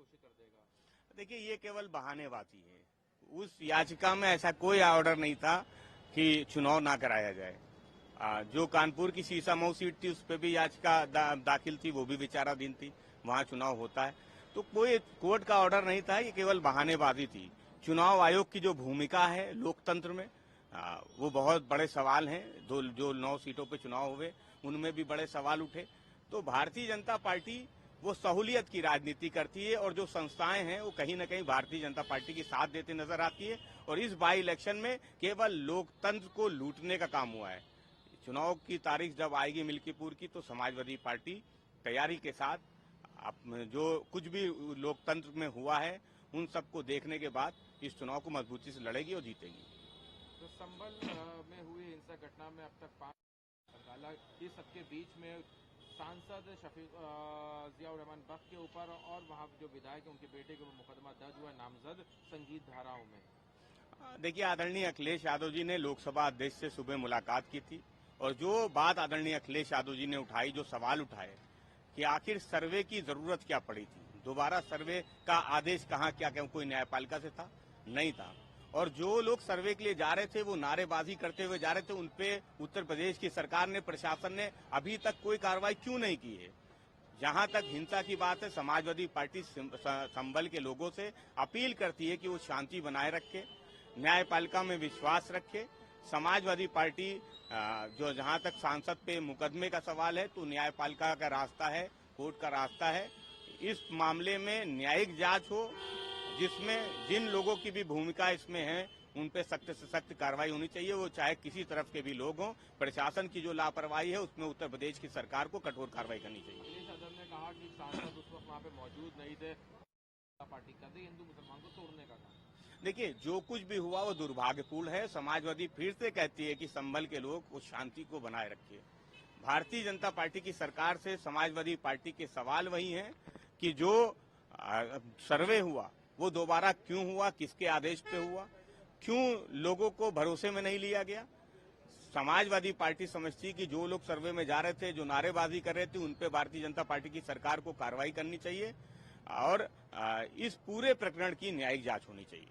घोषित कर देगा। देखिए, ये केवल बहानेबाजी है। उस याचिका में ऐसा कोई ऑर्डर नहीं था कि चुनाव ना कराया जाए। जो कानपुर की शीशामऊ सीट थी उस पर भी याचिका दाखिल थी, वो भी विचाराधीन थी, वहां चुनाव होता है। तो कोई कोर्ट का ऑर्डर नहीं था, ये केवल बहानेबाजी थी। चुनाव आयोग की जो भूमिका है लोकतंत्र में, वो बहुत बड़े सवाल हैं। जो 9 सीटों पे चुनाव हुए उनमें भी बड़े सवाल उठे। तो भारतीय जनता पार्टी वो सहूलियत की राजनीति करती है और जो संस्थाएं हैं वो कहीं न कहीं भारतीय जनता पार्टी की साथ देती नजर आती है। और इस बाई इलेक्शन में केवल लोकतंत्र को लूटने का काम हुआ है। चुनाव की तारीख जब आएगी मिल्कीपुर की, तो समाजवादी पार्टी तैयारी के साथ जो कुछ भी लोकतंत्र में हुआ है उन सबको देखने के बाद इस चुनाव को मजबूती से लड़ेगी और जीतेगी। तो संभल में हुई हिंसक घटना में अब तक 5 इस सबके बीच में सांसद जियाउर रहमान बख्श के ऊपर और वहां जो विधायक है उनके बेटे के ऊपर मुकदमा दर्ज हुआ नामजद संगीत धाराओं में। देखिए, आदरणीय अखिलेश यादव जी ने लोकसभा अध्यक्ष से सुबह मुलाकात की थी और जो बात आदरणीय अखिलेश यादव जी ने उठाई, जो सवाल उठाए कि आखिर सर्वे की जरूरत क्या पड़ी थी, दोबारा सर्वे का आदेश कहाँ, क्या कोई न्यायपालिका से था? नहीं था। और जो लोग सर्वे के लिए जा रहे थे वो नारेबाजी करते हुए जा रहे थे, उनपे उत्तर प्रदेश की सरकार ने, प्रशासन ने अभी तक कोई कार्रवाई क्यों नहीं की है? जहां तक हिंसा की बात है, समाजवादी पार्टी संभल के लोगों से अपील करती है कि वो शांति बनाए रखे, न्यायपालिका में विश्वास रखे। समाजवादी पार्टी जो जहां तक सांसद पे मुकदमे का सवाल है, तो न्यायपालिका का रास्ता है, कोर्ट का रास्ता है। इस मामले में न्यायिक जांच हो, जिसमें जिन लोगों की भी भूमिका इसमें है उन पे सख्त से सख्त कार्रवाई होनी चाहिए, वो चाहे किसी तरफ के भी लोग हों। प्रशासन की जो लापरवाही है उसमें उत्तर प्रदेश की सरकार को कठोर कार्रवाई करनी चाहिए। अखिलेश यादव ने कहा कि सांसद उस वक्त वहाँ पे मौजूद नहीं थे, पार्टी कर दी हिंदू मुसलमान को तोड़ने का काम। देखिए, जो कुछ भी हुआ वो दुर्भाग्यपूर्ण है। समाजवादी फिर से कहती है कि संभल के लोग उस शांति को बनाए रखिए। भारतीय जनता पार्टी की सरकार से समाजवादी पार्टी के सवाल वही हैं कि जो सर्वे हुआ वो दोबारा क्यों हुआ, किसके आदेश पे हुआ, क्यों लोगों को भरोसे में नहीं लिया गया। समाजवादी पार्टी समझती है कि जो लोग सर्वे में जा रहे थे, जो नारेबाजी कर रहे थे, उन पे भारतीय जनता पार्टी की सरकार को कार्रवाई करनी चाहिए और इस पूरे प्रकरण की न्यायिक जांच होनी चाहिए।